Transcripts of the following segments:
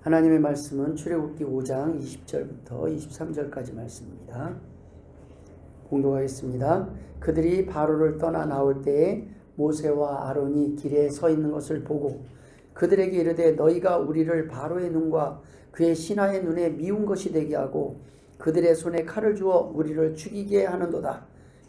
하나님의 말씀은 출애굽기 5장 20절부터 23절까지 말씀입니다. 공독하겠습니다. 그들이 바로를 떠나 나올 때에 모세와 아론이 길에 서 있는 것을 보고 그들에게 이르되 너희가 우리를 바로의 눈과 그의 신하의 눈에 미운 것이 되게 하고 그들의 손에 칼을 주어 우리를 죽이게 하는도다.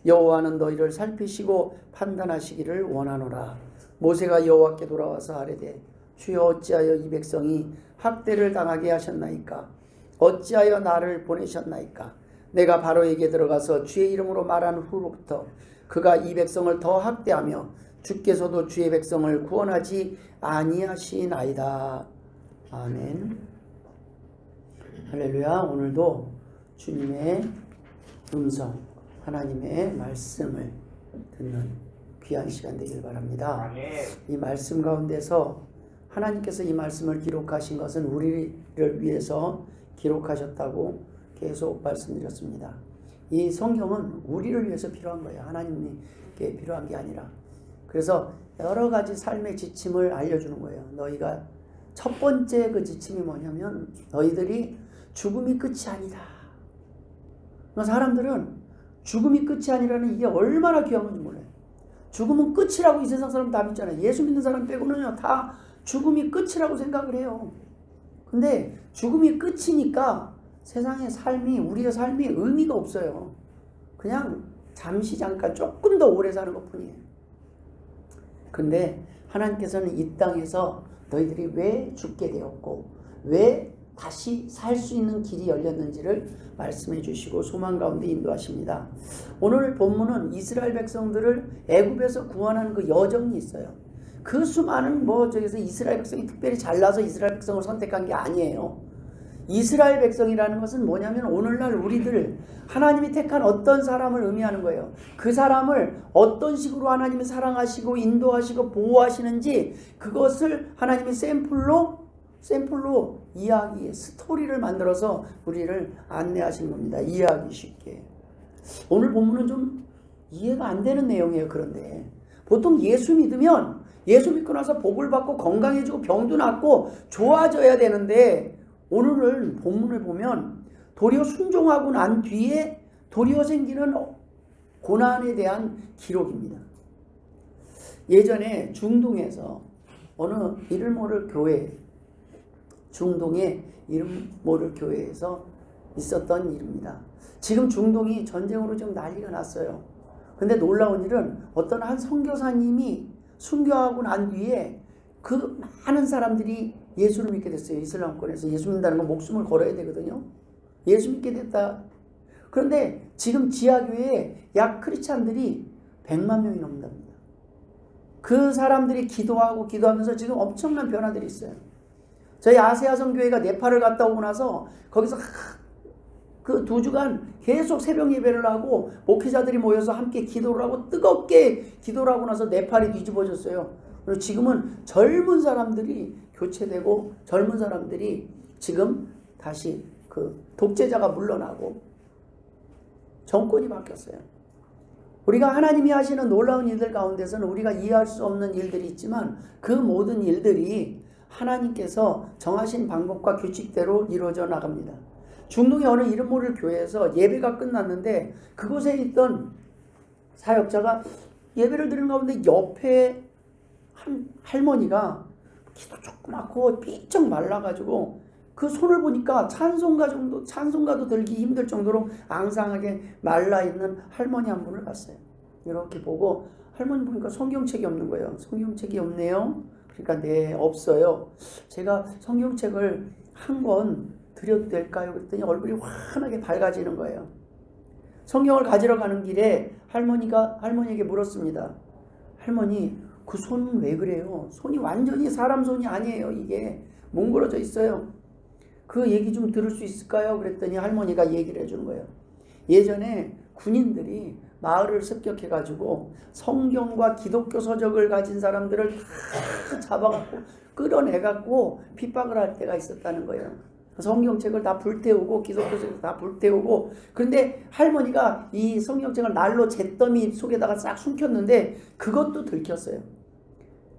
여호와는 너희를 살피시고 판단하시기를 원하노라. 모세가 여호와께 돌아와서 아뢰되 주여 어찌하여 이 백성이 학대를 당하게 하셨나이까? 어찌하여 나를 보내셨나이까? 내가 바로에게 들어가서 주의 이름으로 말한 후로부터 그가 이 백성을 더 학대하며 주께서도 주의 백성을 구원하지 아니하시나이다. 아멘. 할렐루야. 오늘도 주님의 음성, 하나님의 말씀을 듣는 귀한 시간 되길 바랍니다. 아멘. 이 말씀 가운데서 하나님께서 이 말씀을 기록하신 것은 우리를 위해서 기록하셨다고 계속 말씀드렸습니다. 이 성경은 우리를 위해서 필요한 거예요. 하나님께 필요한 게 아니라. 그래서 여러 가지 삶의 지침을 알려주는 거예요. 너희가 첫 번째 그 지침이 뭐냐면 너희들이 죽음이 끝이 아니다. 사람들은 죽음이 끝이 아니라는 이게 얼마나 귀한 건지 몰라요. 죽음은 끝이라고 이 세상 사람 다 믿잖아요. 예수 믿는 사람 빼고는요 다 죽음이 끝이라고 생각을 해요. 근데 죽음이 끝이니까 세상의 삶이, 우리의 삶이 의미가 없어요. 그냥 잠시 잠깐 조금 더 오래 사는 것 뿐이에요. 근데 하나님께서는 이 땅에서 너희들이 왜 죽게 되었고 왜 다시 살 수 있는 길이 열렸는지를 말씀해 주시고 소망 가운데 인도하십니다. 오늘 본문은 이스라엘 백성들을 애굽에서 구원하는 그 여정이 있어요. 그 수많은 저기서 이스라엘 백성이 특별히 잘나서 이스라엘 백성을 선택한 게 아니에요. 이스라엘 백성이라는 것은 뭐냐면 오늘날 우리들 하나님이 택한 어떤 사람을 의미하는 거예요. 그 사람을 어떤 식으로 하나님이 사랑하시고 인도하시고 보호하시는지 그것을 하나님이 샘플로 이야기, 스토리를 만들어서 우리를 안내하시는 겁니다. 이해하기 쉽게. 오늘 본문은 좀 이해가 안 되는 내용이에요. 그런데 보통 예수 믿으면 예수 믿고 나서 복을 받고 건강해지고 병도 낫고 좋아져야 되는데 오늘은 본문을 보면 도리어 순종하고 난 뒤에 도리어 생기는 고난에 대한 기록입니다. 예전에 중동에서 어느 이름 모를 교회, 중동의 이름 모를 교회에서 있었던 일입니다. 지금 중동이 전쟁으로 지금 난리가 났어요. 근데 놀라운 일은 어떤 한 선교사님이 순교하고 난 뒤에 그 많은 사람들이 예수를 믿게 됐어요. 이슬람권에서 예수 믿는다는 건 목숨을 걸어야 되거든요. 예수 믿게 됐다. 그런데 지금 지하교회에 약 크리스찬들이 100만 명이 넘는답니다. 그 사람들이 기도하면서 지금 엄청난 변화들이 있어요. 저희 아세아성 교회가 네팔을 갔다 오고 나서 거기서 그 2주간 계속 새벽 예배를 하고 목회자들이 모여서 함께 기도를 하고 뜨겁게 기도를 하고 나서 네팔이 뒤집어졌어요. 그리고 지금은 젊은 사람들이 교체되고 젊은 사람들이 지금 다시 그 독재자가 물러나고 정권이 바뀌었어요. 우리가 하나님이 하시는 놀라운 일들 가운데서는 우리가 이해할 수 없는 일들이 있지만 그 모든 일들이 하나님께서 정하신 방법과 규칙대로 이루어져 나갑니다. 중동의 어느 이름 모를 교회에서 예배가 끝났는데 그곳에 있던 사역자가 예배를 드리는 가운데 옆에 한 할머니가 키도 조그맣고 삐쩍 말라가지고 그 손을 보니까 찬송가도 들기 힘들 정도로 앙상하게 말라있는 할머니 한 분을 봤어요. 이렇게 보고 할머니 보니까 성경책이 없는 거예요. 성경책이 없네요. 그러니까 네, 없어요. 제가 성경책을 한 권 드려도 될까요? 그랬더니 얼굴이 환하게 밝아지는 거예요. 성경을 가지러 가는 길에 할머니에게 물었습니다. 할머니, 그 손은 왜 그래요? 손이 완전히 사람 손이 아니에요. 이게 뭉그러져 있어요. 그 얘기 좀 들을 수 있을까요? 그랬더니 할머니가 얘기를 해주는 거예요. 예전에 군인들이 마을을 습격해가지고 성경과 기독교 서적을 가진 사람들을 다 잡아갖고 끌어내갖고 핍박을 할 때가 있었다는 거예요. 성경책을 다 불태우고 기독교책을 다 불태우고 그런데 할머니가 이 성경책을 난로 잿더미 속에다가 싹 숨겼는데 그것도 들켰어요.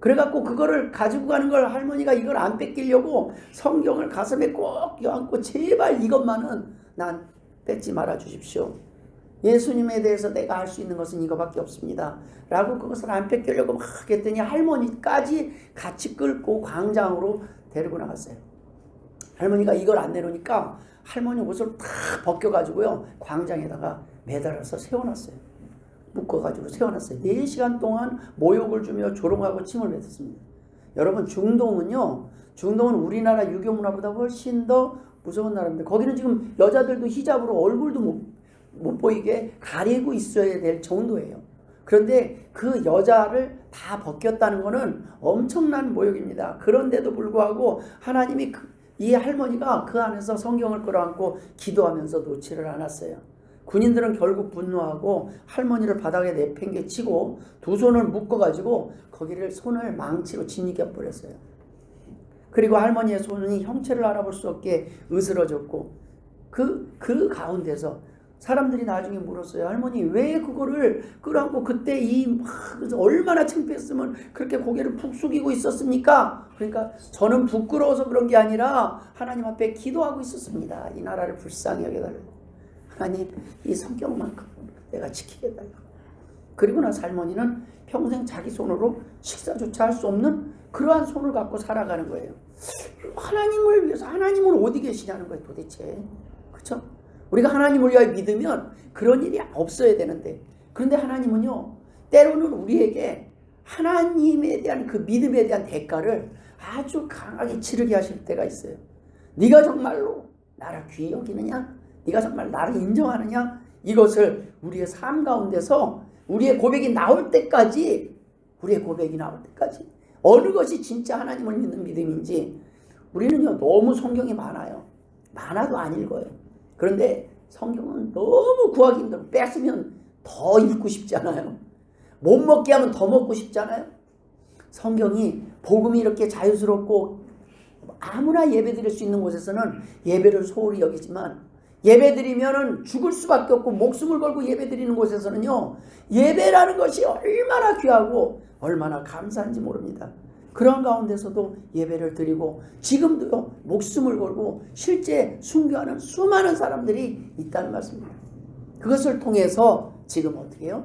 그래갖고 그거를 가지고 가는 걸 할머니가 이걸 안 뺏기려고 성경을 가슴에 꼭 껴안고 제발 이것만은 난 뺏지 말아 주십시오. 예수님에 대해서 내가 할 수 있는 것은 이거밖에 없습니다. 라고 그것을 안 뺏기려고 막 했더니 할머니까지 같이 끌고 광장으로 데리고 나갔어요. 할머니가 이걸 안 내놓으니까 할머니 옷을 다 벗겨가지고요. 광장에다가 매달아서 세워놨어요. 묶어가지고 세워놨어요. 4시간 동안 모욕을 주며 조롱하고 침을 뱉었습니다. 여러분 중동은 우리나라 유교 문화보다 훨씬 더 무서운 나라입니다. 거기는 지금 여자들도 히잡으로 얼굴도 못 보이게 가리고 있어야 될 정도예요. 그런데 그 여자를 다 벗겼다는 것은 엄청난 모욕입니다. 그런데도 불구하고 하나님이 이 할머니가 그 안에서 성경을 끌어안고 기도하면서 놓지를 않았어요. 군인들은 결국 분노하고 할머니를 바닥에 내팽개치고 두 손을 묶어가지고 거기를 손을 망치로 짓이겨 버렸어요. 그리고 할머니의 손이 형체를 알아볼 수 없게 으스러졌고 그 가운데서 사람들이 나중에 물었어요. 할머니 왜 그거를 끌어안고 그때 얼마나 창피했으면 그렇게 고개를 푹 숙이고 있었습니까? 그러니까 저는 부끄러워서 그런 게 아니라 하나님 앞에 기도하고 있었습니다. 이 나라를 불쌍히 여겨달라고. 하나님 이 성경만큼 내가 지키겠다. 그리고 나서 할머니는 평생 자기 손으로 식사조차 할 수 없는 그러한 손을 갖고 살아가는 거예요. 하나님을 위해서 하나님은 어디 계시냐는 거예요 도대체. 그렇죠? 우리가 하나님을 위하여 믿으면 그런 일이 없어야 되는데, 그런데 하나님은요 때로는 우리에게 하나님에 대한 그 믿음에 대한 대가를 아주 강하게 치르게 하실 때가 있어요. 네가 정말로 나를 귀히 여기느냐? 네가 정말 나를 인정하느냐? 이것을 우리의 삶 가운데서 우리의 고백이 나올 때까지 어느 것이 진짜 하나님을 믿는 믿음인지, 우리는요 너무 성경이 많아도 안 읽어요. 그런데 성경은 너무 구하기 힘들고 뺏으면 더 읽고 싶잖아요. 못 먹게 하면 더 먹고 싶잖아요. 성경이 복음이 이렇게 자유스럽고 아무나 예배 드릴 수 있는 곳에서는 예배를 소홀히 여기지만, 예배 드리면은 죽을 수밖에 없고 목숨을 걸고 예배 드리는 곳에서는요 예배라는 것이 얼마나 귀하고 얼마나 감사한지 모릅니다. 그런 가운데서도 예배를 드리고 지금도요 목숨을 걸고 실제 순교하는 수많은 사람들이 있다는 말씀입니다. 그것을 통해서 지금 어떻게 해요?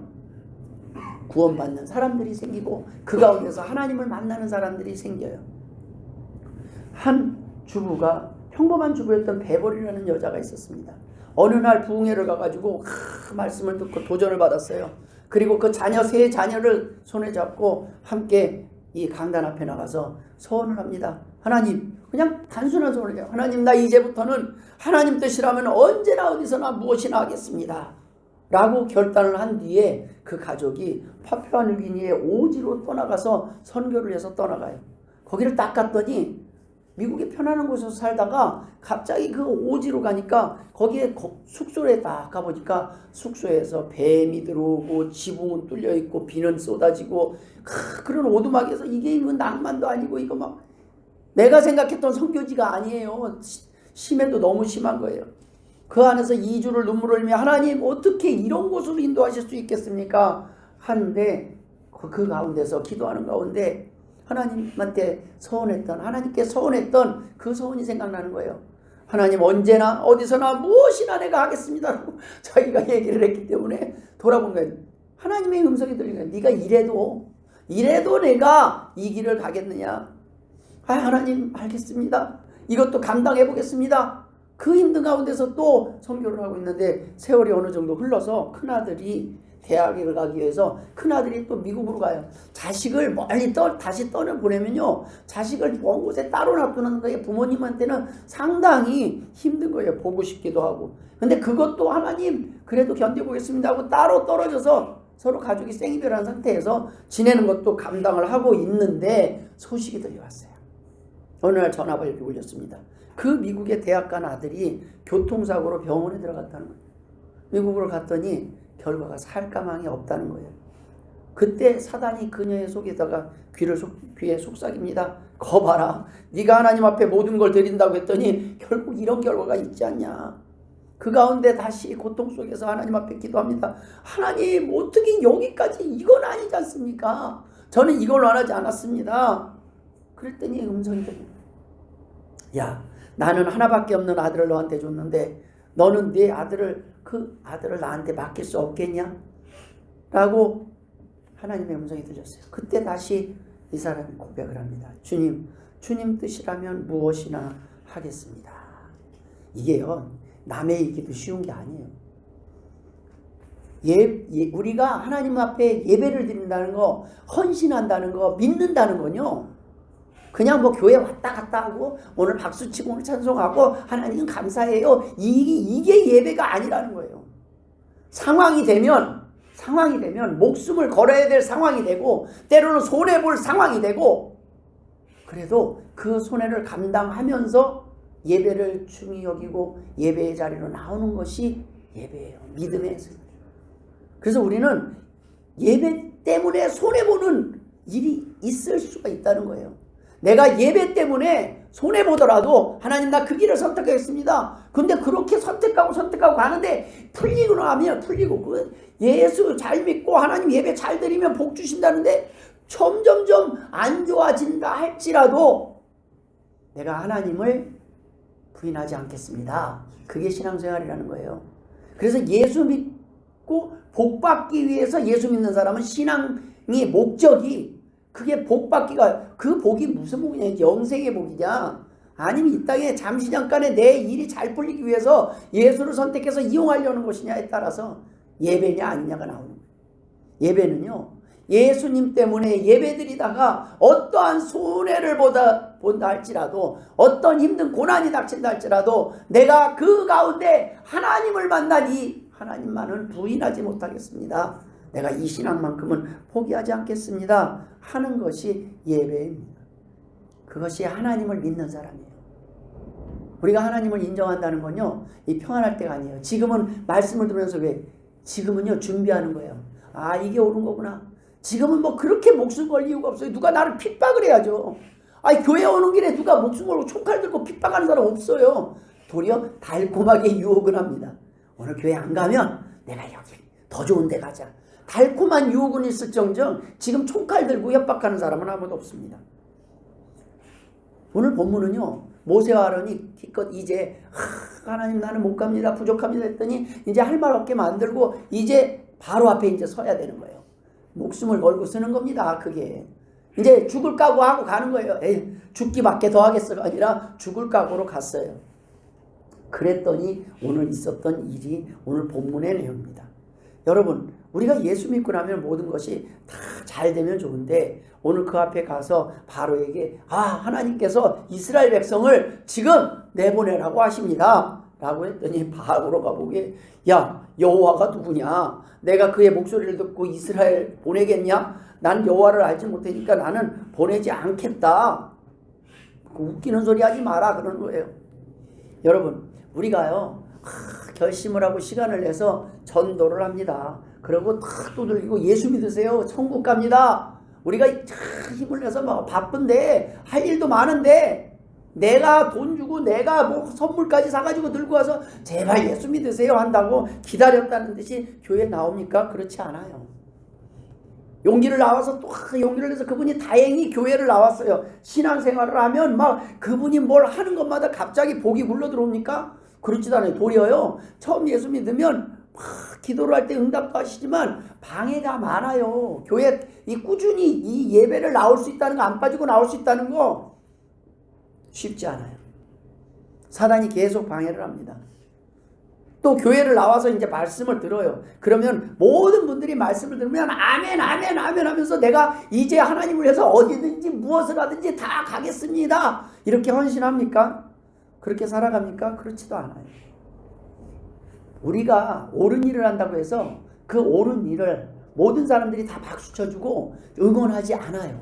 구원받는 사람들이 생기고 그 가운데서 하나님을 만나는 사람들이 생겨요. 한 주부가 평범한 주부였던 베벌이라는 여자가 있었습니다. 어느 날 부흥회를 가가지고 말씀을 듣고 도전을 받았어요. 그리고 그 세 자녀를 손에 잡고 함께 이 강단 앞에 나가서 소원을 합니다. 하나님, 그냥 단순한 소원을 해요. 하나님, 나 이제부터는 하나님 뜻이라면 언제나 어디서나 무엇이나 하겠습니다. 라고 결단을 한 뒤에 그 가족이 파푸아뉴기니의 오지로 떠나가서 선교를 해서 떠나가요. 거기를 딱 갔더니 미국의 편안한 곳에서 살다가 갑자기 그 오지로 가니까 거기에 숙소에 딱 가보니까 숙소에서 뱀이 들어오고 지붕은 뚫려 있고 비는 쏟아지고 그런 오두막에서 이게 낭만도 아니고 이거 막 내가 생각했던 선교지가 아니에요. 심해도 너무 심한 거예요. 그 안에서 2주를 눈물을 흘리며 하나님 어떻게 이런 곳으로 인도하실 수 있겠습니까? 하는데 그 가운데서 기도하는 가운데 하나님께 서원했던 그 서원이 생각나는 거예요. 하나님 언제나 어디서나 무엇이나 내가 하겠습니다. 자기가 얘기를 했기 때문에 돌아본 거예요. 하나님의 음성이 들린 거예요. 네가 이래도 내가 이 길을 가겠느냐? 하나님 알겠습니다. 이것도 감당해 보겠습니다. 그 힘든 가운데서 또 선교를 하고 있는데 세월이 어느 정도 흘러서 큰아들이 대학을 가기 위해서 큰아들이 또 미국으로 가요. 자식을 멀리 다시 떠내보내면요 자식을 먼 곳에 따로 놔두는 게 부모님한테는 상당히 힘든 거예요. 보고 싶기도 하고. 근데 그것도 하나님 그래도 견뎌보겠습니다 하고 따로 떨어져서 서로 가족이 생이별한 상태에서 지내는 것도 감당을 하고 있는데 소식이 들려왔어요. 어느 날 전화가 이렇게 울렸습니다. 그 미국의 대학 간 아들이 교통사고로 병원에 들어갔다는 거예요. 미국으로 갔더니 결과가 살까망이 없다는 거예요. 그때 사단이 그녀의 속에다가 귀에 속삭입니다. 거 봐라. 네가 하나님 앞에 모든 걸 드린다고 했더니 결국 이런 결과가 있지 않냐. 그 가운데 다시 고통 속에서 하나님 앞에 기도합니다. 하나님 어떻게 여기까지 이건 아니지 않습니까? 저는 이걸 원하지 않았습니다. 그랬더니 음성이 들립니다. 야, 나는 하나밖에 없는 아들을 너한테 줬는데 너는 네 아들을 그 아들을 나한테 맡길 수 없겠냐? 라고 하나님의 음성이 들렸어요. 그때 다시 이 사람이 고백을 합니다. 주님 뜻이라면 무엇이나 하겠습니다. 이게요, 남의 얘기도 쉬운 게 아니에요. 우리가 하나님 앞에 예배를 드린다는 거, 헌신한다는 거, 믿는다는 건요, 그냥 뭐 교회 왔다 갔다 하고 오늘 박수치고 오늘 찬송하고 하나님 감사해요, 이게 예배가 아니라는 거예요. 상황이 되면 목숨을 걸어야 될 상황이 되고 때로는 손해볼 상황이 되고, 그래도 그 손해를 감당하면서 예배를 중히 여기고 예배의 자리로 나오는 것이 예배예요. 믿음의 생활. 그래서 우리는 예배 때문에 손해보는 일이 있을 수가 있다는 거예요. 내가 예배 때문에 손해보더라도 하나님 나 그 길을 선택하겠습니다. 근데 그렇게 선택하고 가는데 풀리고 나면 풀리고 예수 잘 믿고 하나님 예배 잘 드리면 복 주신다는데 점점점 안 좋아진다 할지라도 내가 하나님을 부인하지 않겠습니다. 그게 신앙생활이라는 거예요. 그래서 예수 믿고 복 받기 위해서 예수 믿는 사람은 신앙의 목적이 그게 복 받기가, 그 복이 무슨 복이냐, 영생의 복이냐, 아니면 이 땅에 잠시 잠깐의 내 일이 잘 풀리기 위해서 예수를 선택해서 이용하려는 것이냐에 따라서 예배냐 아니냐가 나오는 거예요. 예배는요, 예수님 때문에 예배드리다가 어떠한 손해를 본다 할지라도, 어떤 힘든 고난이 닥친다 할지라도 내가 그 가운데 하나님을 만나니 하나님만은 부인하지 못하겠습니다. 내가 이 신앙만큼은 포기하지 않겠습니다 하는 것이 예배입니다. 그것이 하나님을 믿는 사람이에요. 우리가 하나님을 인정한다는 건요, 이 평안할 때가 아니에요. 지금은 말씀을 들으면서 지금은요 준비하는 거예요. 아, 이게 옳은 거구나. 지금은 뭐 그렇게 목숨 걸 이유가 없어요. 누가 나를 핍박을 해야죠. 아니, 교회 오는 길에 누가 목숨 걸고 총칼 들고 핍박하는 사람 없어요. 도리어 달콤하게 유혹을 합니다. 오늘 교회 안 가면 내가 여기 더 좋은 데 가자. 달콤한 유혹은 있을정정 지금 총칼 들고 협박하는 사람은 아무도 없습니다. 오늘 본문은요, 모세와 아론이 기껏 이제 하나님 나는 못 갑니다, 부족합니다 했더니 이제 할 말 없게 만들고 이제 바로 앞에 이제 서야 되는 거예요. 목숨을 걸고 쓰는 겁니다. 그게 이제 죽을 각오하고 가는 거예요. 에이, 죽기밖에 더 하겠어가 아니라 죽을 각오로 갔어요. 그랬더니 오늘 있었던 일이 오늘 본문의 내용입니다. 여러분, 우리가 예수 믿고 나면 모든 것이 다 잘 되면 좋은데 오늘 그 앞에 가서 바로에게 하나님께서 이스라엘 백성을 지금 내보내라고 하십니다 라고 했더니 바로가 보기에 야, 여호와가 누구냐? 내가 그의 목소리를 듣고 이스라엘 보내겠냐? 난 여호와를 알지 못하니까 나는 보내지 않겠다. 웃기는 소리 하지 마라 그러는 거예요. 여러분, 우리가요 결심을 하고 시간을 내서 전도를 합니다. 그리고 탁 두들기고 예수 믿으세요, 천국 갑니다. 우리가 힘을 내서 막 바쁜데 할 일도 많은데 내가 돈 주고 내가 뭐 선물까지 사가지고 들고 와서 제발 예수 믿으세요 한다고 기다렸다는 듯이 교회에 나옵니까? 그렇지 않아요. 용기를 나와서 또 용기를 내서 그분이 다행히 교회를 나왔어요. 신앙생활을 하면 막 그분이 뭘 하는 것마다 갑자기 복이 굴러 들어옵니까? 그렇지도 않아요. 도리어요, 처음 예수 믿으면 막 기도를 할 때 응답도 하시지만 방해가 많아요. 교회 꾸준히 이 예배를 나올 수 있다는 거, 안 빠지고 나올 수 있다는 거 쉽지 않아요. 사단이 계속 방해를 합니다. 또 교회를 나와서 이제 말씀을 들어요. 그러면 모든 분들이 말씀을 들으면 아멘 아멘 아멘 하면서 내가 이제 하나님을 위해서 어디든지 무엇을 하든지 다 가겠습니다 이렇게 헌신합니까? 그렇게 살아갑니까? 그렇지도 않아요. 우리가 옳은 일을 한다고 해서 그 옳은 일을 모든 사람들이 다 박수 쳐주고 응원하지 않아요.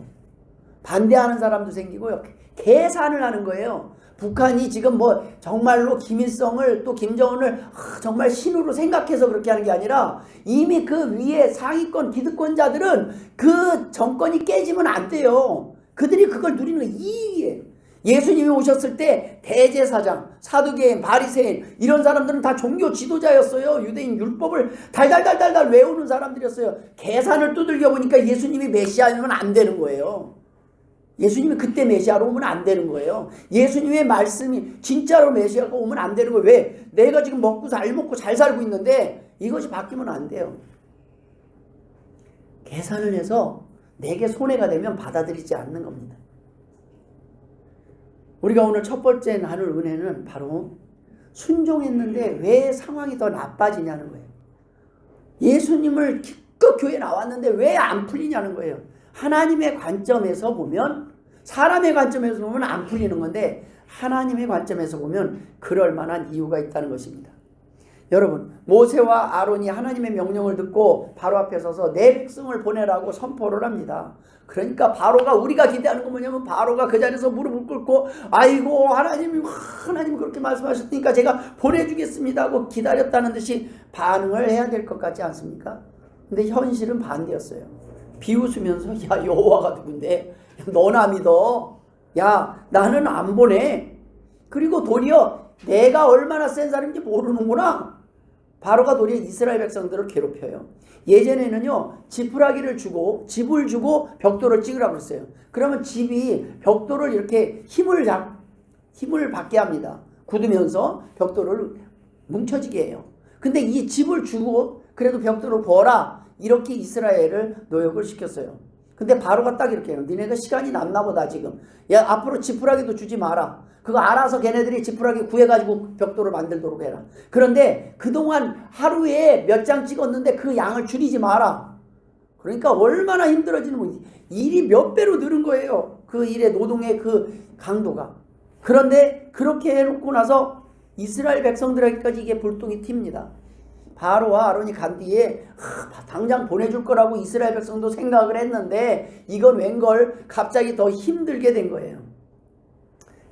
반대하는 사람도 생기고요. 계산을 하는 거예요. 북한이 지금 뭐 정말로 김일성을 또 김정은을 정말 신으로 생각해서 그렇게 하는 게 아니라 이미 그 위에 상위권 기득권자들은 그 정권이 깨지면 안 돼요. 그들이 그걸 누리는 거 이익이에요. 예수님이 오셨을 때 대제사장, 사두개인, 바리새인 이런 사람들은 다 종교 지도자였어요. 유대인 율법을 달달달달달 외우는 사람들이었어요. 계산을 두들겨 보니까 예수님이 메시아면 안 되는 거예요. 예수님이 그때 메시아로 오면 안 되는 거예요. 예수님의 말씀이 진짜로 메시아가 오면 안 되는 거예요. 왜? 내가 지금 먹고 잘 살고 있는데 이것이 바뀌면 안 돼요. 계산을 해서 내게 손해가 되면 받아들이지 않는 겁니다. 우리가 오늘 첫 번째 나눌 은혜는 바로 순종했는데 왜 상황이 더 나빠지냐는 거예요. 예수님을 기껏 교회 나왔는데 왜 안 풀리냐는 거예요. 하나님의 관점에서 보면, 사람의 관점에서 보면 안 풀리는 건데 하나님의 관점에서 보면 그럴 만한 이유가 있다는 것입니다. 여러분, 모세와 아론이 하나님의 명령을 듣고 바로 앞에 서서 내 백성을 보내라고 선포를 합니다. 그러니까 바로가, 우리가 기대하는 건 뭐냐면 바로가 그 자리에서 무릎을 꿇고 아이고 하나님 그렇게 말씀하셨으니까 제가 보내주겠습니다 하고 기다렸다는 듯이 반응을 해야 될 것 같지 않습니까? 근데 현실은 반대였어요. 비웃으면서 야 여호와가 누군데 너나 믿어, 야 나는 안 보내, 그리고 도리어 내가 얼마나 센 사람인지 모르는구나. 바로가 도리어 이스라엘 백성들을 괴롭혀요. 예전에는요 지푸라기를 주고 집을 주고 벽돌을 찍으라고 그랬어요. 그러면 집이 벽돌을 이렇게 힘을 받게 합니다. 굳으면서 벽돌을 뭉쳐지게 해요. 근데 이 집을 주고 그래도 벽돌을 버라, 이렇게 이스라엘을 노역을 시켰어요. 근데 바로가 딱 이렇게 해요. 니네가 시간이 남나 보다 지금. 야 앞으로 지푸라기도 주지 마라. 그거 알아서 걔네들이 지푸라기 구해가지고 벽돌을 만들도록 해라. 그런데 그동안 하루에 몇 장 찍었는데 그 양을 줄이지 마라. 그러니까 얼마나 힘들어지는 거지. 일이 몇 배로 늘은 거예요. 그 일의 노동의 그 강도가. 그런데 그렇게 해놓고 나서 이스라엘 백성들에게까지 이게 불똥이 튑니다. 바로와 아론이 간 뒤에 당장 보내줄 거라고 이스라엘 백성도 생각을 했는데 이건 웬걸 갑자기 더 힘들게 된 거예요.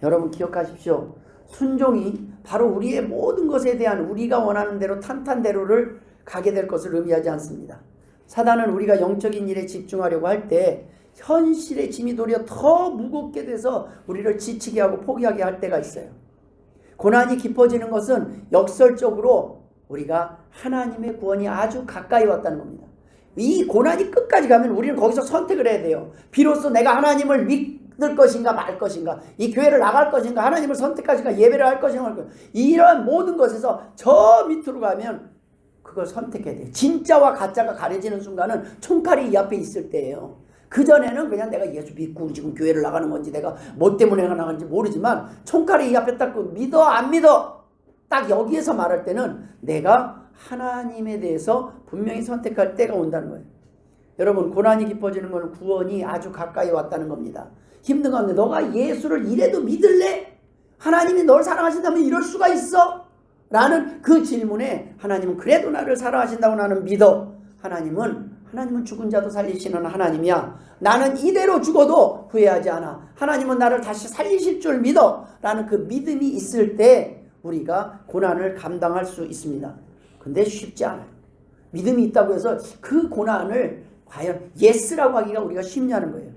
여러분 기억하십시오. 순종이 바로 우리의 모든 것에 대한 우리가 원하는 대로 탄탄대로를 가게 될 것을 의미하지 않습니다. 사단은 우리가 영적인 일에 집중하려고 할 때 현실의 짐이 도리어 더 무겁게 돼서 우리를 지치게 하고 포기하게 할 때가 있어요. 고난이 깊어지는 것은 역설적으로 우리가 하나님의 구원이 아주 가까이 왔다는 겁니다. 이 고난이 끝까지 가면 우리는 거기서 선택을 해야 돼요. 비로소 내가 하나님을 믿을 것인가 말 것인가, 이 교회를 나갈 것인가, 하나님을 선택할 것인가, 예배를 할 것인가 말 것인가, 이런 모든 것에서 저 밑으로 가면 그걸 선택해야 돼요. 진짜와 가짜가 가려지는 순간은 총칼이 이 앞에 있을 때예요. 그전에는 그냥 내가 예수 믿고 지금 교회를 나가는 건지 내가 뭐 때문에 나가는지 모르지만 총칼이 이 앞에 딱 믿어 안 믿어 딱 여기에서 말할 때는 내가 하나님에 대해서 분명히 선택할 때가 온다는 거예요. 여러분 고난이 깊어지는 것은 구원이 아주 가까이 왔다는 겁니다. 힘든 건데 너가 예수를 이래도 믿을래? 하나님이 널 사랑하신다면 이럴 수가 있어? 라는 그 질문에 하나님은 그래도 나를 사랑하신다고 나는 믿어. 하나님은 죽은 자도 살리시는 하나님이야. 나는 이대로 죽어도 후회하지 않아. 하나님은 나를 다시 살리실 줄 믿어. 라는 그 믿음이 있을 때 우리가 고난을 감당할 수 있습니다. 근데 쉽지 않아요. 믿음이 있다고 해서 그 고난을 과연 예스라고 하기가 우리가 쉽냐는 거예요.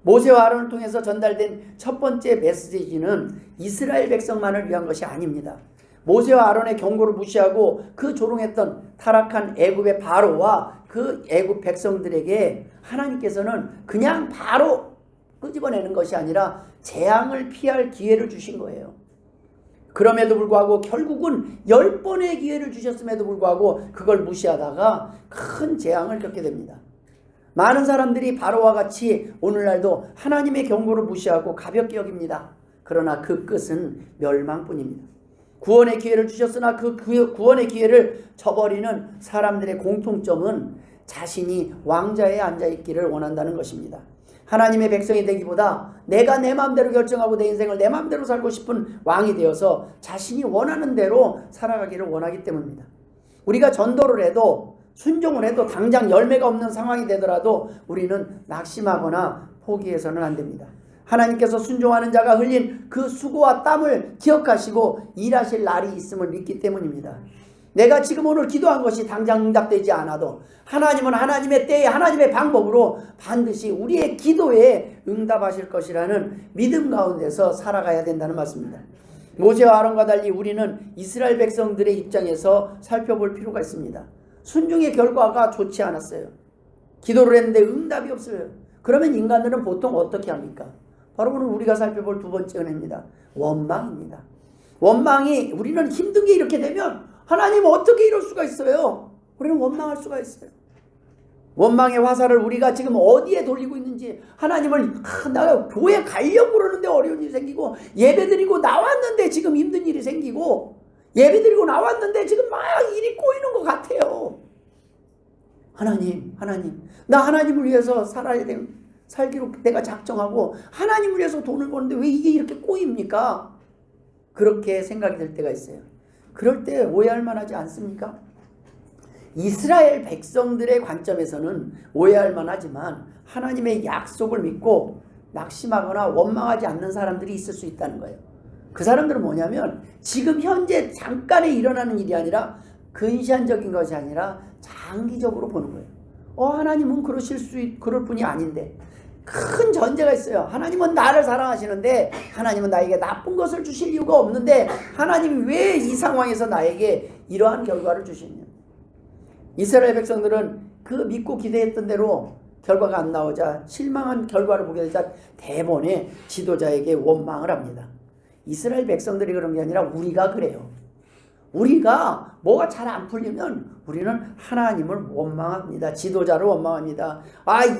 모세와 아론을 통해서 전달된 첫 번째 메시지는 이스라엘 백성만을 위한 것이 아닙니다. 모세와 아론의 경고를 무시하고 그 조롱했던 타락한 애굽의 바로와 그 애굽 백성들에게 하나님께서는 그냥 바로 끄집어내는 것이 아니라 재앙을 피할 기회를 주신 거예요. 그럼에도 불구하고 결국은 10번의 기회를 주셨음에도 불구하고 그걸 무시하다가 큰 재앙을 겪게 됩니다. 많은 사람들이 바로와 같이 오늘날도 하나님의 경고를 무시하고 가볍게 여깁니다. 그러나 그 끝은 멸망뿐입니다. 구원의 기회를 주셨으나 그 구원의 기회를 저버리는 사람들의 공통점은 자신이 왕자에 앉아있기를 원한다는 것입니다. 하나님의 백성이 되기보다 내가 내 마음대로 결정하고 내 인생을 내 마음대로 살고 싶은 왕이 되어서 자신이 원하는 대로 살아가기를 원하기 때문입니다. 우리가 전도를 해도 순종을 해도 당장 열매가 없는 상황이 되더라도 우리는 낙심하거나 포기해서는 안 됩니다. 하나님께서 순종하는 자가 흘린 그 수고와 땀을 기억하시고 일하실 날이 있음을 믿기 때문입니다. 내가 지금 오늘 기도한 것이 당장 응답되지 않아도 하나님은 하나님의 때에 하나님의 방법으로 반드시 우리의 기도에 응답하실 것이라는 믿음 가운데서 살아가야 된다는 말씀입니다. 모세와 아론과 달리 우리는 이스라엘 백성들의 입장에서 살펴볼 필요가 있습니다. 순종의 결과가 좋지 않았어요. 기도를 했는데 응답이 없어요. 그러면 인간들은 보통 어떻게 합니까? 바로 오늘 우리가 살펴볼 두 번째 은혜입니다. 원망입니다. 원망이, 우리는 힘든 게 이렇게 되면 하나님 어떻게 이럴 수가 있어요? 우리는 원망할 수가 있어요. 원망의 화살을 우리가 지금 어디에 돌리고 있는지, 하나님을 내가 교회 가려고 그러는데 어려운 일이 생기고, 예배드리고 나왔는데 지금 힘든 일이 생기고, 예배드리고 나왔는데 지금 막 일이 꼬이는 것 같아요. 하나님 나 하나님을 위해서 살기로 내가 작정하고 하나님을 위해서 돈을 버는데 왜 이게 이렇게 꼬입니까? 그렇게 생각이 들 때가 있어요. 그럴 때 오해할 만하지 않습니까? 이스라엘 백성들의 관점에서는 오해할 만하지만 하나님의 약속을 믿고 낙심하거나 원망하지 않는 사람들이 있을 수 있다는 거예요. 그 사람들은 뭐냐면 지금 현재 잠깐에 일어나는 일이 아니라 근시안적인 것이 아니라 장기적으로 보는 거예요. 하나님은 그럴 분이 아닌데, 큰 전제가 있어요. 하나님은 나를 사랑하시는데 하나님은 나에게 나쁜 것을 주실 이유가 없는데 하나님이 왜 이 상황에서 나에게 이러한 결과를 주시냐. 이스라엘 백성들은 그 믿고 기대했던 대로 결과가 안 나오자 실망한 결과를 보게 되자 대번에 지도자에게 원망을 합니다. 이스라엘 백성들이 그런 게 아니라 우리가 그래요. 우리가 뭐가 잘 안 풀리면 우리는 하나님을 원망합니다. 지도자를 원망합니다.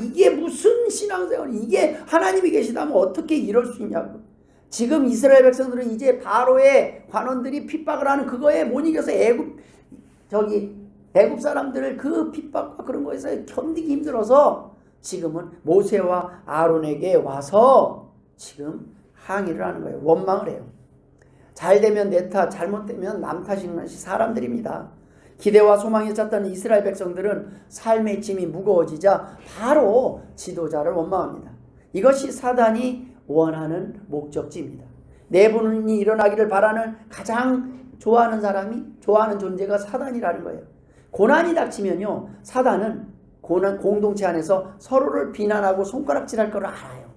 이게 무슨 신앙생활, 이게 하나님이 계시다면 어떻게 이럴 수 있냐고. 지금 이스라엘 백성들은 이제 바로의 관원들이 핍박을 하는 그거에 못 이겨서 애굽 사람들을 그 핍박과 그런 거에서 견디기 힘들어서 지금은 모세와 아론에게 와서 지금 항의를 하는 거예요. 원망을 해요. 잘 되면 내 탓, 잘못되면 남 탓인 것이 사람들입니다. 기대와 소망에 찼던 이스라엘 백성들은 삶의 짐이 무거워지자 바로 지도자를 원망합니다. 이것이 사단이 원하는 목적지입니다. 내분이 일어나기를 바라는 가장 좋아하는 존재가 사단이라는 거예요. 고난이 닥치면요, 사단은 공동체 안에서 서로를 비난하고 손가락질할 걸 알아요.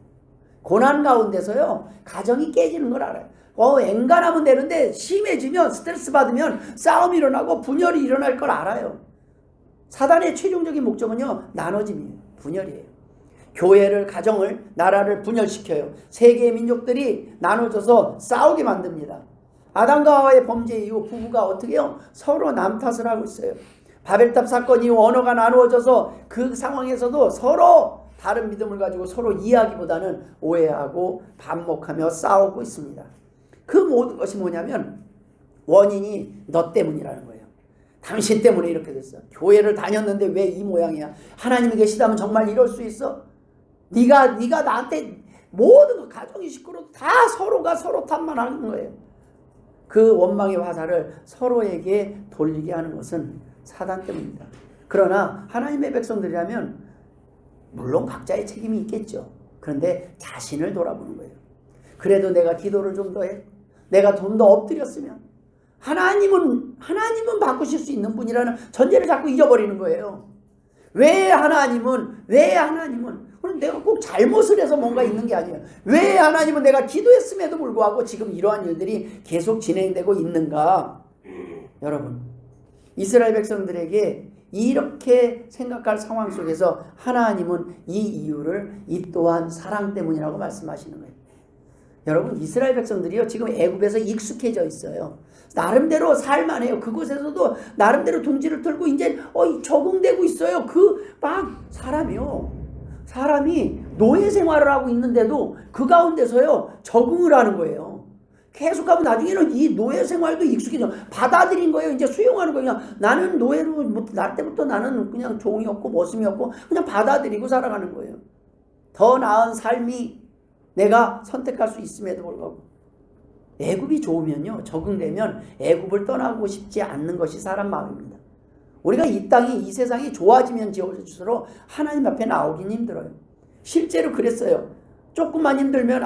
고난 가운데서요, 가정이 깨지는 걸 알아요. 엔간하면 되는데 심해지면, 스트레스 받으면 싸움이 일어나고 분열이 일어날 걸 알아요. 사단의 최종적인 목적은요, 나눠짐이에요. 분열이에요. 교회를, 가정을, 나라를 분열시켜요. 세계의 민족들이 나눠져서 싸우게 만듭니다. 아담과 하와의 범죄 이후 부부가 어떻게 해요? 서로 남 탓을 하고 있어요. 바벨탑 사건 이후 언어가 나누어져서 그 상황에서도 서로 다른 믿음을 가지고 서로 이해하기보다는 오해하고 반목하며 싸우고 있습니다. 그 모든 것이 뭐냐면 원인이 너 때문이라는 거예요. 당신 때문에 이렇게 됐어. 교회를 다녔는데 왜 이 모양이야? 하나님이 계시다면 정말 이럴 수 있어? 네가 나한테 모든 거, 가정이 시끄러워, 다 서로가 서로 탓만 하는 거예요. 그 원망의 화살을 서로에게 돌리게 하는 것은 사단 때문입니다. 그러나 하나님의 백성들이라면 물론 각자의 책임이 있겠죠. 그런데 자신을 돌아보는 거예요. 그래도 내가 기도를 좀 더 해, 내가 좀 더 엎드렸으면, 하나님은 바꾸실 수 있는 분이라는 전제를 자꾸 잊어버리는 거예요. 왜 하나님은 그럼 내가 꼭 잘못을 해서 뭔가 있는 게 아니에요. 왜 하나님은 내가 기도했음에도 불구하고 지금 이러한 일들이 계속 진행되고 있는가? 여러분, 이스라엘 백성들에게 이렇게 생각할 상황 속에서 하나님은 이 이유를 이 또한 사랑 때문이라고 말씀하시는 거예요. 여러분, 이스라엘 백성들이요, 지금 애굽에서 익숙해져 있어요. 나름대로 살만해요. 그곳에서도 나름대로 둥지를 틀고 이제 적응되고 있어요. 사람이 노예 생활을 하고 있는데도 그 가운데서요 적응을 하는 거예요. 계속하면 나중에는 이 노예 생활도 익숙해져 받아들인 거예요. 이제 수용하는 거예요. 그냥 나는 노예로, 날 때부터 나는 그냥 종이었고 모습이었고 그냥 받아들이고 살아가는 거예요. 더 나은 삶이 내가 선택할 수 있음에도 불구하고 애굽이 좋으면요, 적응되면 애굽을 떠나고 싶지 않는 것이 사람 마음입니다. 우리가 이 세상이 좋아지면 지어질수록 하나님 앞에 나오긴 힘들어요. 실제로 그랬어요. 조금만 힘들면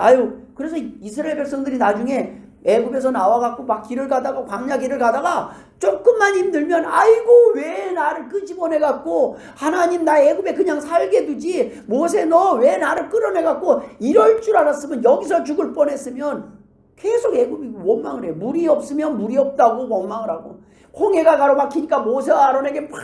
그래서 이스라엘 백성들이 나중에 애굽에서 나와갖고 막 길을 가다가 광야 길을 가다가 조금만 힘들면 아이고 왜 나를 끄집어내갖고 하나님 나 애굽에 그냥 살게 두지 모세 너 왜 나를 끌어내갖고 이럴 줄 알았으면 여기서 죽을 뻔했으면 계속 애굽이 원망을 해. 물이 없으면 물이 없다고 원망을 하고 홍해가 가로막히니까 모세와 아론에게 팍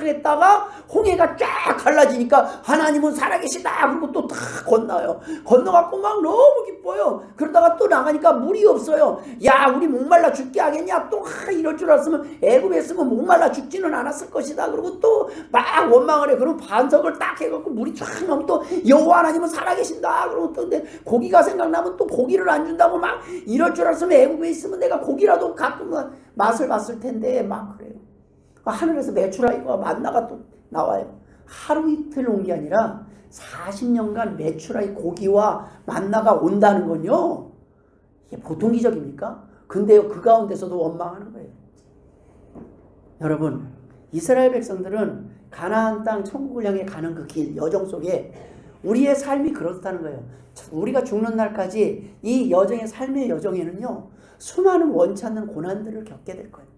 했다가 홍해가 쫙 갈라지니까 하나님은 살아계시다 그리고 또 다 건너요. 건너갖고 막 너무 기뻐요. 그러다가 또 나가니까 물이 없어요. 야 우리 목말라 죽게 하겠냐 또 이럴 줄 알았으면 애굽에 있으면 목말라 죽지는 않았을 것이다. 그리고 또 막 원망을 해. 그럼 반석을 딱 해갖고 물이 쫙 나오면 또 여호와 하나님은 살아계신다. 그리고 또 근데 고기가 생각나면 또 고기를 안 준다고 막 이럴 줄 알았으면 애굽에 있으면 내가 고기라도 가끔 맛을 봤을 텐데 막 그래요. 하늘에서 메추라기와 만나가 또 나와요. 하루 이틀 온 게 아니라 40년간 메추라기 고기와 만나가 온다는 건요. 이게 보통 기적입니까? 근데요 그 가운데서도 원망하는 거예요. 여러분 이스라엘 백성들은 가나안 땅 천국을 향해 가는 그 길 여정 속에 우리의 삶이 그렇다는 거예요. 우리가 죽는 날까지 이 여정의 삶의 여정에는요 수많은 원치 않는 고난들을 겪게 될 거예요.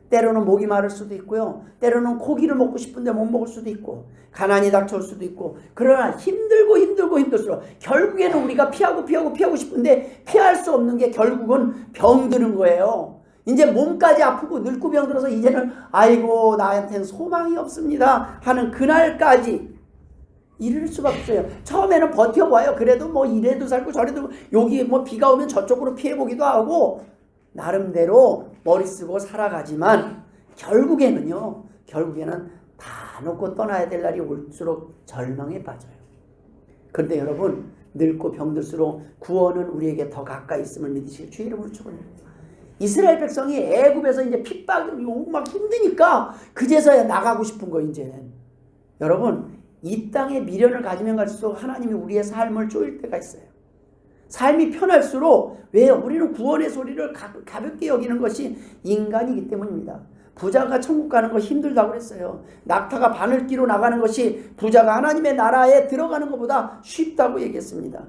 때로는 목이 마를 수도 있고요. 때로는 고기를 먹고 싶은데 못 먹을 수도 있고 가난이 닥쳐올 수도 있고 그러나 힘들수록 결국에는 우리가 피하고 싶은데 피할 수 없는 게 결국은 병드는 거예요. 이제 몸까지 아프고 늙고 병들어서 이제는 아이고 나한테는 소망이 없습니다 하는 그날까지 이럴 수밖에 없어요. 처음에는 버텨봐요. 그래도 뭐 이래도 살고 저래도 여기 뭐 비가 오면 저쪽으로 피해보기도 하고 나름대로 머리 쓰고 살아가지만 결국에는 다 놓고 떠나야 될 날이 올수록 절망에 빠져요. 그런데 여러분 늙고 병들수록 구원은 우리에게 더 가까이 있음을 믿으시길 주의 이름으로 축원합니다. 이스라엘 백성이 애굽에서 이제 핍박이 오고 막 힘드니까 그제서야 나가고 싶은 거 이제. 여러분 이 땅에 미련을 가지면 갈수록 하나님이 우리의 삶을 쪼일 때가 있어요. 삶이 편할수록 왜요? 우리는 구원의 소리를 가볍게 여기는 것이 인간이기 때문입니다. 부자가 천국 가는 거 힘들다고 그랬어요. 낙타가 바늘기로 나가는 것이 부자가 하나님의 나라에 들어가는 것보다 쉽다고 얘기했습니다.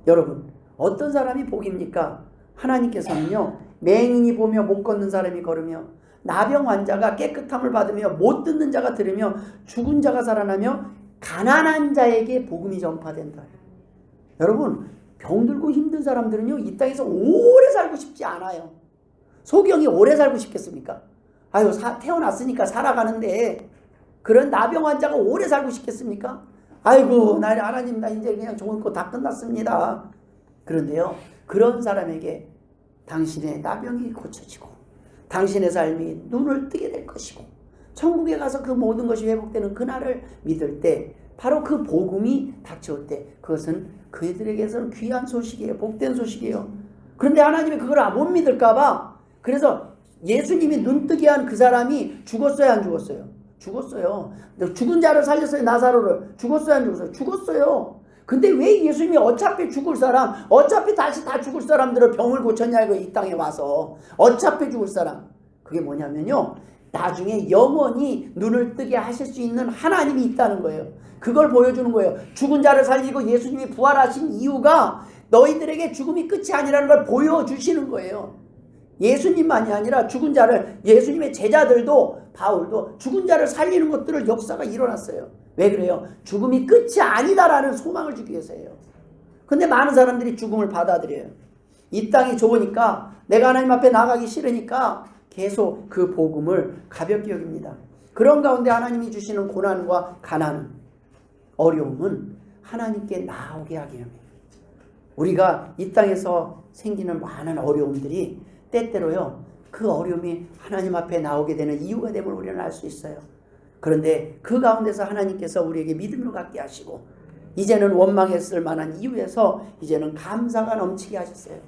여러분 어떤 사람이 복입니까? 하나님께서는요 맹인이 보며 못 걷는 사람이 걸으며 나병 환자가 깨끗함을 받으며 못 듣는 자가 들으며 죽은 자가 살아나며 가난한 자에게 복음이 전파된다. 여러분 병들고 힘든 사람들은요 이 땅에서 오래 살고 싶지 않아요. 소경이 오래 살고 싶겠습니까? 아유 태어났으니까 살아가는데 그런 나병 환자가 오래 살고 싶겠습니까? 아이고 나 하나님 나 이제 그냥 좋은 거 다 끝났습니다. 그런데요 그런 사람에게 당신의 나병이 고쳐지고 당신의 삶이 눈을 뜨게 될 것이고 천국에 가서 그 모든 것이 회복되는 그날을 믿을 때 바로 그 복음이 닥쳐올 때 그것은 그들에게서는 귀한 소식이에요. 복된 소식이에요. 그런데 하나님이 그걸 못 믿을까 봐 그래서 예수님이 눈뜨게 한 그 사람이 죽었어요 안 죽었어요? 죽었어요. 죽은 자를 살렸어요. 나사로를. 죽었어요 안 죽었어요? 죽었어요. 근데 왜 예수님이 어차피 죽을 사람 어차피 다시 다 죽을 사람들을 병을 고쳤냐고 이 땅에 와서 어차피 죽을 사람 그게 뭐냐면요 나중에 영원히 눈을 뜨게 하실 수 있는 하나님이 있다는 거예요. 그걸 보여주는 거예요. 죽은 자를 살리고 예수님이 부활하신 이유가 너희들에게 죽음이 끝이 아니라는 걸 보여주시는 거예요. 예수님만이 아니라 죽은 자를 예수님의 제자들도 바울도 죽은 자를 살리는 것들을 역사가 일어났어요. 왜 그래요? 죽음이 끝이 아니다라는 소망을 주기 위해서예요. 근데 많은 사람들이 죽음을 받아들여요. 이 땅이 좋으니까 내가 하나님 앞에 나가기 싫으니까 계속 그 복음을 가볍게 여깁니다. 그런 가운데 하나님이 주시는 고난과 가난, 어려움은 하나님께 나오게 하기 위함이에요. 우리가 이 땅에서 생기는 많은 어려움들이 때때로요 그 어려움이 하나님 앞에 나오게 되는 이유가 됨을 우리는 알 수 있어요. 그런데 그 가운데서 하나님께서 우리에게 믿음을 갖게 하시고 이제는 원망했을 만한 이유에서 이제는 감사가 넘치게 하셨어요.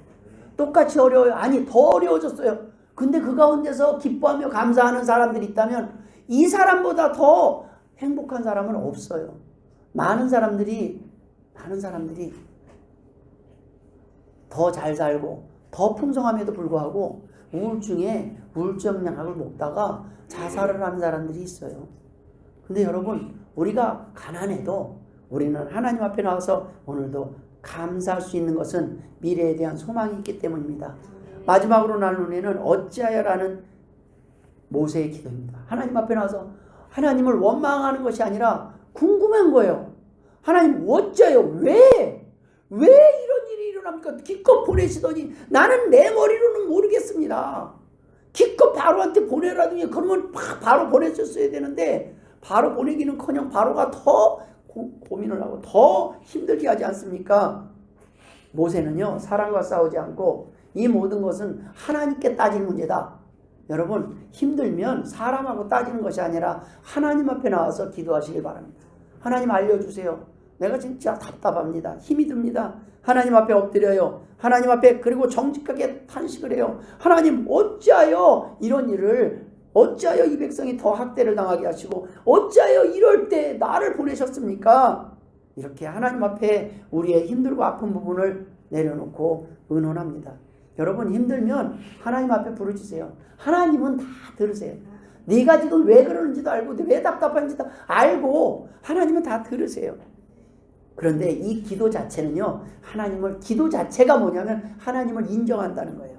똑같이 어려워요. 아니 더 어려워졌어요. 근데 그 가운데서 기뻐하며 감사하는 사람들이 있다면 이 사람보다 더 행복한 사람은 없어요. 많은 사람들이 더 잘 살고 더 풍성함에도 불구하고 우울증에 우울증 약을 먹다가 자살을 하는 사람들이 있어요. 근데 여러분 우리가 가난해도 우리는 하나님 앞에 나와서 오늘도 감사할 수 있는 것은 미래에 대한 소망이 있기 때문입니다. 마지막으로 나눈 은혜는 어찌하여라는 모세의 기도입니다. 하나님 앞에 나와서 하나님을 원망하는 것이 아니라 궁금한 거예요. 하나님 어째요? 왜 이런 일이 일어납니까? 기껏 보내시더니 나는 내 머리로는 모르겠습니다. 기껏 바로한테 보내라더니 그러면 바로 보내줬어야 되는데 바로 보내기는커녕 바로가 더 고민을 하고 더 힘들게 하지 않습니까? 모세는요 사람과 싸우지 않고 이 모든 것은 하나님께 따질 문제다. 여러분 힘들면 사람하고 따지는 것이 아니라 하나님 앞에 나와서 기도하시길 바랍니다. 하나님 알려주세요. 내가 진짜 답답합니다. 힘이 듭니다. 하나님 앞에 엎드려요. 하나님 앞에 그리고 정직하게 탄식을 해요. 하나님 어찌하여 이런 일을 어찌하여 이 백성이 더 학대를 당하게 하시고 어찌하여 이럴 때 나를 보내셨습니까? 이렇게 하나님 앞에 우리의 힘들고 아픈 부분을 내려놓고 의논합니다. 여러분 힘들면 하나님 앞에 부르짖으세요. 하나님은 다 들으세요. 네가 지금 왜 그러는지도 알고 왜 답답한지도 알고 하나님은 다 들으세요. 그런데 이 기도 자체는요 기도 자체가 뭐냐면 하나님을 인정한다는 거예요.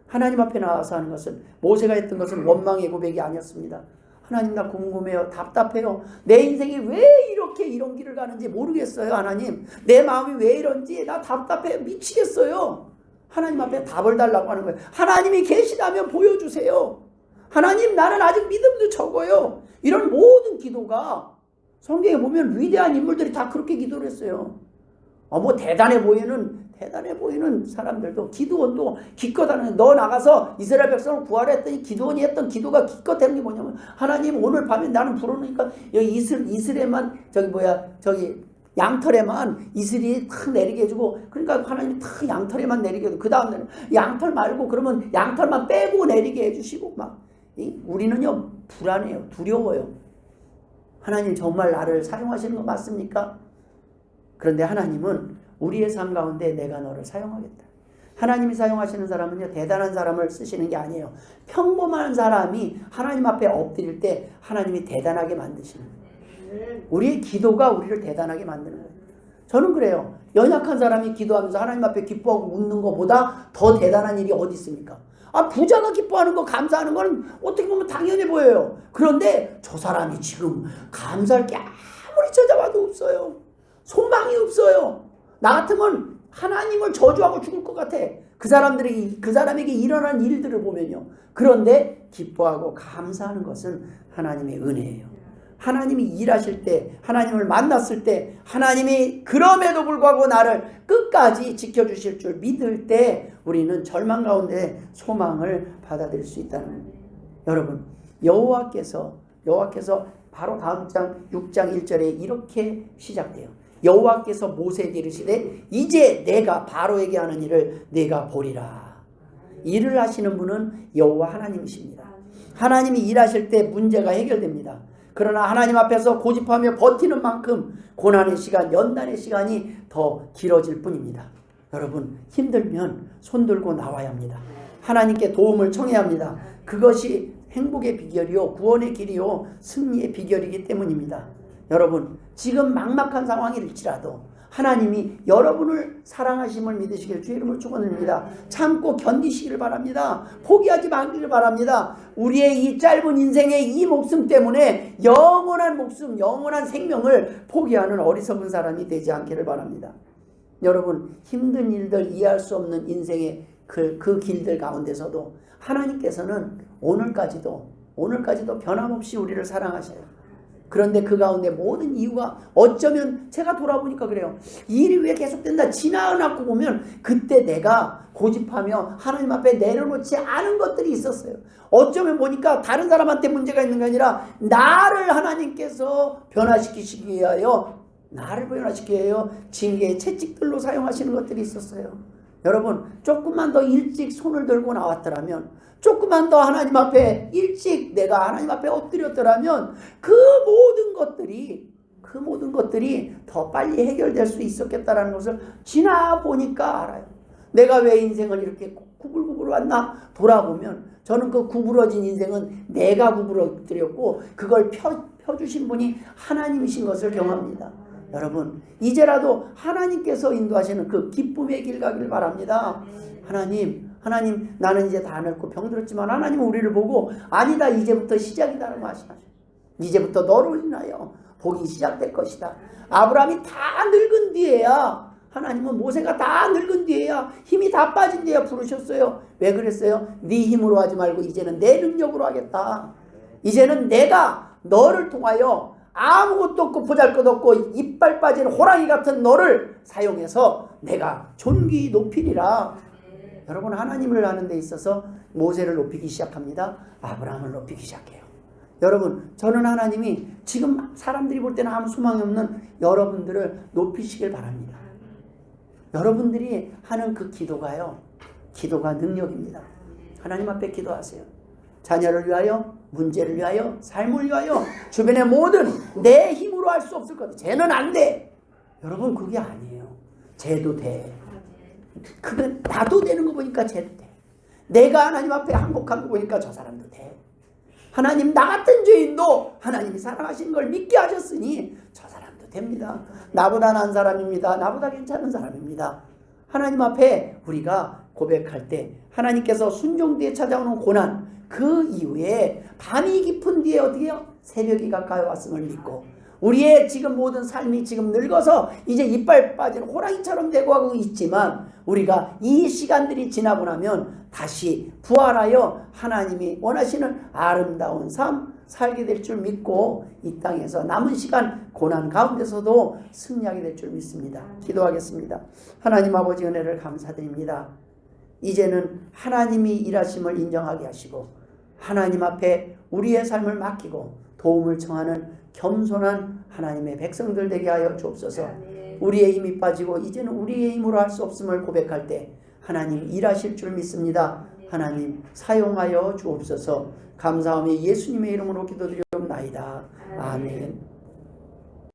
하나님 앞에 나와서 하는 것은 모세가 했던 것은 원망의 고백이 아니었습니다. 하나님 나 궁금해요. 답답해요. 내 인생이 왜 이렇게 이런 길을 가는지 모르겠어요. 하나님 내 마음이 왜 이런지 나 답답해요. 미치겠어요. 하나님 앞에 답을 달라고 하는 거예요. 하나님이 계시다면 보여주세요. 하나님 나는 아직 믿음도 적어요. 이런 모든 기도가 성경에 보면 위대한 인물들이 다 그렇게 기도를 했어요. 뭐 대단해 보이는 사람들도 기드온도 기껏 하는 너 나가서 이스라엘 백성을 구하랬더니 기드온이 했던 기도가 기껏 하는 게 뭐냐면 하나님 오늘 밤에 나는 부르니까 여기 이슬에만 저기 양털에만 이슬이 탁 내리게 해주고 그러니까 하나님이 탁 양털에만 내리게 해주고 그 다음에는 양털 말고 그러면 양털만 빼고 내리게 해주시고 막 우리는요 불안해요. 두려워요. 하나님 정말 나를 사용하시는 거 맞습니까? 그런데 하나님은 우리의 삶 가운데 내가 너를 사용하겠다. 하나님이 사용하시는 사람은요 대단한 사람을 쓰시는 게 아니에요. 평범한 사람이 하나님 앞에 엎드릴 때 하나님이 대단하게 만드시는 거예요. 우리의 기도가 우리를 대단하게 만드는 거예요. 저는 그래요. 연약한 사람이 기도하면서 하나님 앞에 기뻐하고 웃는 것보다 더 대단한 일이 어디 있습니까? 부자가 기뻐하는 거 감사하는 건 어떻게 보면 당연해 보여요. 그런데 저 사람이 지금 감사할 게 아무리 찾아봐도 없어요. 소망이 없어요. 나 같으면 하나님을 저주하고 죽을 것 같아. 그 사람에게 일어난 일들을 보면요. 그런데 기뻐하고 감사하는 것은 하나님의 은혜예요. 하나님이 일하실 때, 하나님을 만났을 때, 하나님이 그럼에도 불구하고 나를 끝까지 지켜주실 줄 믿을 때 우리는 절망 가운데 소망을 받아들일 수 있다는 거예요. 여러분, 여호와께서 바로 다음 장 6장 1절에 이렇게 시작돼요. 여호와께서 모세에게 이르시되 이제 내가 바로에게 하는 일을 내가 보리라. 일을 하시는 분은 여호와 하나님이십니다. 하나님이 일하실 때 문제가 해결됩니다. 그러나 하나님 앞에서 고집하며 버티는 만큼 고난의 시간, 연단의 시간이 더 길어질 뿐입니다. 여러분 힘들면 손들고 나와야 합니다. 하나님께 도움을 청해야 합니다. 그것이 행복의 비결이요 구원의 길이요 승리의 비결이기 때문입니다. 여러분 지금 막막한 상황일지라도 하나님이 여러분을 사랑하심을 믿으시길 주의 이름으로 축원드립니다. 참고 견디시기를 바랍니다. 포기하지 말기를 바랍니다. 우리의 이 짧은 인생의 이 목숨 때문에 영원한 목숨, 영원한 생명을 포기하는 어리석은 사람이 되지 않기를 바랍니다. 여러분 힘든 일들 이해할 수 없는 인생의 그 길들 가운데서도 하나님께서는 오늘까지도 변함없이 우리를 사랑하셔요. 그런데 그 가운데 모든 이유가 어쩌면 제가 돌아보니까 그래요. 이 일이 왜 계속된다 지나고 보면 그때 내가 고집하며 하나님 앞에 내려놓지 않은 것들이 있었어요. 어쩌면 보니까 다른 사람한테 문제가 있는 게 아니라 나를 하나님께서 변화시키시기 위하여 징계의 채찍들로 사용하시는 것들이 있었어요. 여러분 조금만 더 일찍 손을 들고 나왔더라면 조금만 더 하나님 앞에 일찍 내가 하나님 앞에 엎드렸더라면 그 모든 것들이 더 빨리 해결될 수 있었겠다라는 것을 지나보니까 알아요. 내가 왜 인생을 이렇게 구불구불 왔나 돌아보면 저는 그 구부러진 인생은 내가 구부러뜨렸고 그걸 펴주신 분이 하나님이신 것을 경험합니다. 여러분 이제라도 하나님께서 인도하시는 그 기쁨의 길 가기를 바랍니다. 하나님 나는 이제 다 늙고 병들었지만 하나님은 우리를 보고 아니다 이제부터 시작이다라고 말씀하셔요. 이제부터 너로 인하여 복이 시작될 것이다. 아브라함이 다 늙은 뒤에야 하나님은 모세가 다 늙은 뒤에야 힘이 다 빠진 뒤에야 부르셨어요. 왜 그랬어요? 네 힘으로 하지 말고 이제는 내 능력으로 하겠다. 이제는 내가 너를 통하여 아무것도 없고 보잘것없고 이빨 빠진 호랑이 같은 너를 사용해서 내가 존귀 높이리라. 여러분 하나님을 아는 데 있어서 모세를 높이기 시작합니다. 아브라함을 높이기 시작해요. 여러분 저는 하나님이 지금 사람들이 볼 때는 아무 소망이 없는 여러분들을 높이시길 바랍니다. 여러분들이 하는 그 기도가요. 기도가 능력입니다. 하나님 앞에 기도하세요. 자녀를 위하여, 문제를 위하여, 삶을 위하여, 주변의 모든 내 힘으로 할 수 없을 것. 쟤는 안 돼. 여러분 그게 아니에요. 쟤도 돼. 그건 나도 되는 거 보니까 쟤도 돼. 내가 하나님 앞에 항복한 거 보니까 저 사람도 돼. 하나님 나 같은 죄인도 하나님이 사랑하시는 걸 믿게 하셨으니 저 사람도 됩니다. 나보다 나은 사람입니다. 나보다 괜찮은 사람입니다. 하나님 앞에 우리가 고백할 때 하나님께서 순종 뒤에 찾아오는 고난 그 이후에 밤이 깊은 뒤에 어떻게 해요? 새벽이 가까이 왔음을 믿고 우리의 지금 모든 삶이 지금 늙어서 이제 이빨 빠진 호랑이처럼 되고 하고 있지만 우리가 이 시간들이 지나고 나면 다시 부활하여 하나님이 원하시는 아름다운 삶 살게 될 줄 믿고 이 땅에서 남은 시간 고난 가운데서도 승리하게 될 줄 믿습니다. 기도하겠습니다. 하나님 아버지 은혜를 감사드립니다. 이제는 하나님이 일하심을 인정하게 하시고 하나님 앞에 우리의 삶을 맡기고 도움을 청하는 겸손한 하나님의 백성들 되게 하여 주옵소서. 우리의 힘이 빠지고 이제는 우리의 힘으로 할 수 없음을 고백할 때 하나님 일하실 줄 믿습니다. 하나님 사용하여 주옵소서. 감사하며 예수님의 이름으로 기도드리옵나이다. 아멘.